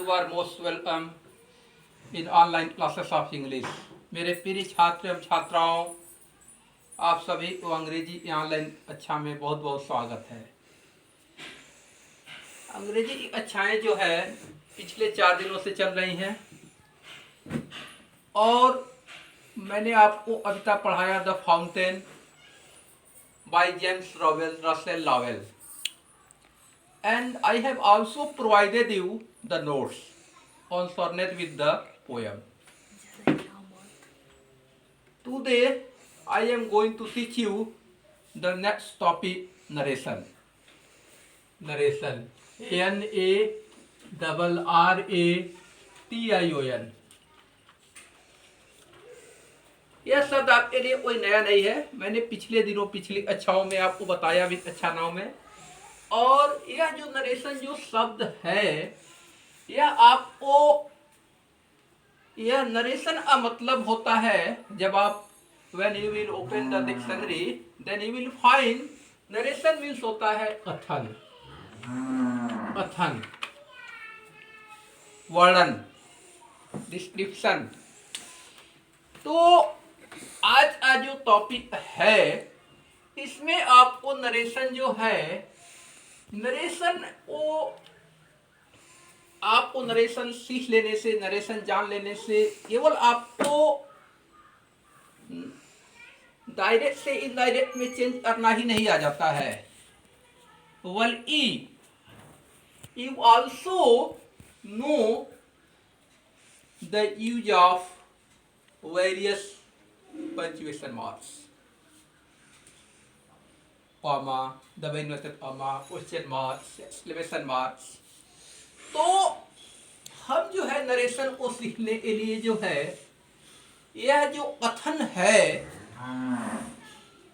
You are most welcome in online classes of English. मेरे प्रिय छात्र एवं छात्राओं, आप सभी को अंग्रेजी ऑनलाइन कक्षा में बहुत बहुत स्वागत है। अंग्रेजी की कक्षाएं जो है पिछले 4 दिनों से चल रही हैं और मैंने आपको अभी तक पढ़ाया the fountain by James Russell Lowell, and I have also provided you the notes concerned with the poem. Today I am going to teach you the next topic, narration. Narration, NARRATION. यह शब्द आपके लिए कोई नया नहीं है, मैंने पिछले दिनों पिछली कक्षाओं में आपको बताया भी कक्षाओं में। और यह जो नरेशन जो शब्द है, यह आपको, यह नरेशन का मतलब होता है जब आप when you will open the dictionary then you will find narration means होता है कथन, कथन, वर्णन, डिस्क्रिप्शन। तो आज का जो टॉपिक है इसमें आपको नरेशन जो है, नरेशन को आपको नरेशन सीख लेने से, नरेशन जान लेने से केवल आपको डायरेक्ट से इनडायरेक्ट में चेंज करना ही नहीं आ जाता है, बल्कि you also know the use of various punctuation marks, comma, double inverted comma, question marks, exclamation marks. तो हम जो है नरेशन को सीखने के लिए जो है, यह जो कथन है,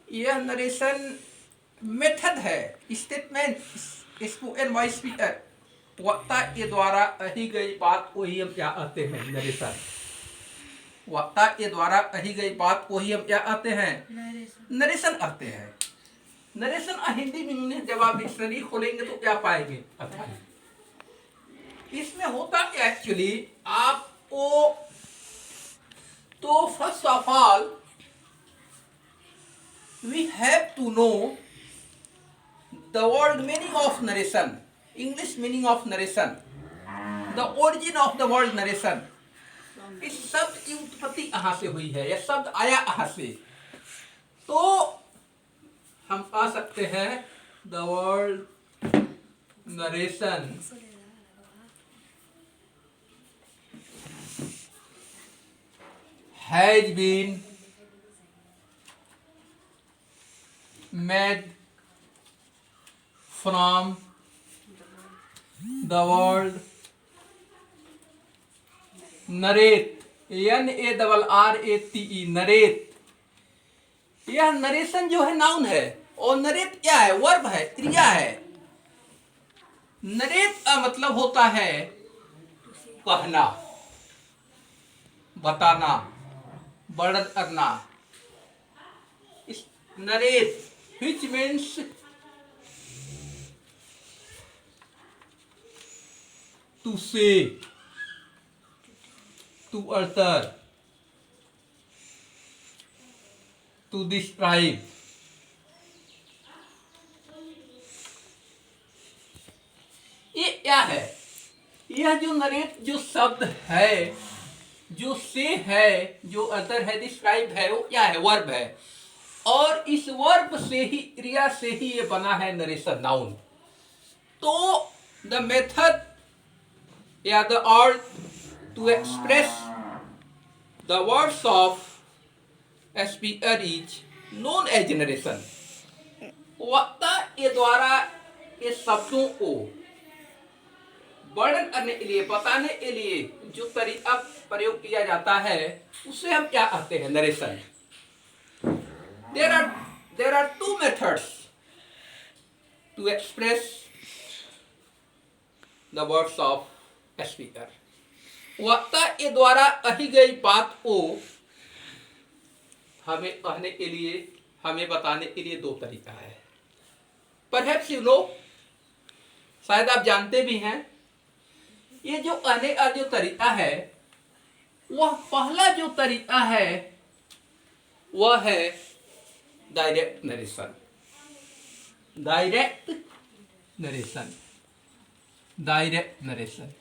यह नरेशन मेथड है, स्टेटमेंट, स्पोकन बाय स्पीकर, वक्ता के द्वारा कही गई बात को ही हम क्या कहते हैं, नरेशन। वक्ता के द्वारा कही गई बात को ही हम क्या कहते हैं, नरेशन कहते हैं। नरेशन हिंदी में जब आप डिक्शनरी खोलेंगे तो क्या पाएंगे, कथन। इसमें होता क्या एक्चुअली, आपको तो first of all we have to know the word meaning of narration, English meaning of narration, the origin of the word narration. इस शब्द की उत्पत्ति कहाँ से हुई है, यह शब्द आया कहाँ से। तो हम कह सकते हैं the word narration has been made from the word narrate, NARRATE, narrate. यह नरेशन जो है नाउन है और नरेट क्या है, वर्ब है, क्रिया है। नरेट का मतलब होता है कहना, बताना, वर्णन करना। इस narrate which means to say, to utter, to describe। ये क्या है, यह जो नरेट जो शब्द है, जो से है, जो अदर है, डिस्क्राइब है, वो क्या है, वर्ब है। और इस वर्ब से ही, क्रिया से ही ये बना है नरेशन, नाउन। तो द मेथड या the art to express the words of speaker is known as narration. वक्ता के द्वारा ये शब्दों को वर्णन करने के लिए, बताने के लिए जो तरीका प्रयोग किया जाता है उसे हम क्या कहते हैं, narration. There are two methods to express the words of a speaker. वक्ता के द्वारा कही गई बात को हमें कहने के लिए, हमें बताने के लिए दो तरीका है। Perhaps you know, शायद आप जानते भी हैं ये जो आने का जो तरीका है, वह पहला जो तरीका है वह है direct narration. Direct narration, direct narration.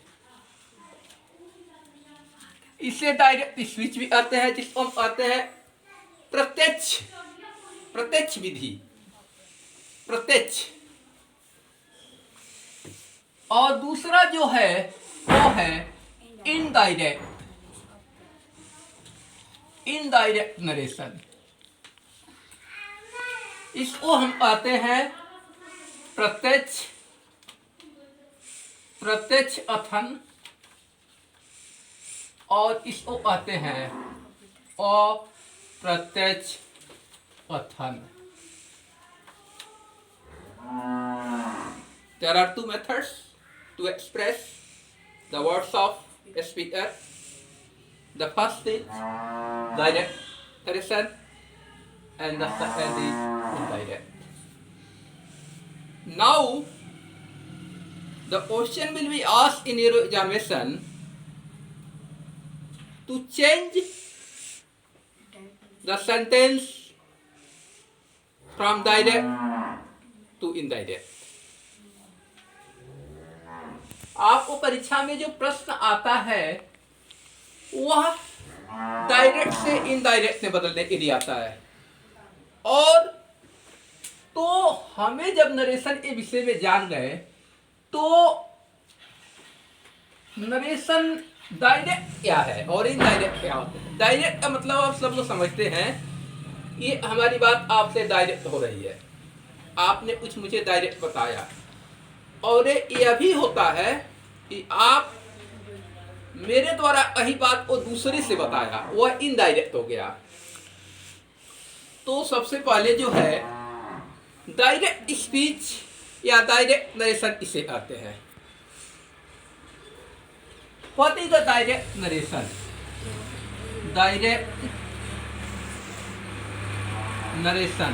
इससे डायरेक्ट स्पीच भी आते हैं, जिसको हम कहते हैं प्रत्यक्ष, प्रत्यक्ष विधि, प्रत्यक्ष। और दूसरा जो है वो है इनडायरेक्ट, इनडायरेक्ट नरेशन। इसको हम कहते हैं प्रत्यक्ष, प्रत्यक्ष कथन, और इसको कहते हैं अप्रत्यक्ष कथन। There are two methods to express the words of a speaker. The first is direct narration and the second is indirect. Now, the question will be asked in your examination to change the sentence from direct to indirect. आपको परीक्षा में जो प्रश्न आता है वह direct से indirect में बदलने के लिए आता है। और तो हमें जब नरेशन के विषय में जान गए तो नरेशन डायरेक्ट क्या है और इनडायरेक्ट क्या होता है। डायरेक्ट का मतलब आप सब लोग समझते हैं, ये हमारी बात आपसे डायरेक्ट हो रही है, आपने कुछ मुझे डायरेक्ट बताया। और यह भी होता है कि आप मेरे द्वारा कही बात को दूसरे से बताया, वह इनडायरेक्ट हो गया। तो सबसे पहले जो है डायरेक्ट स्पीच या डायरेक्ट नरेशन इसे कहते हैं। What is the direct narration? Direct narration.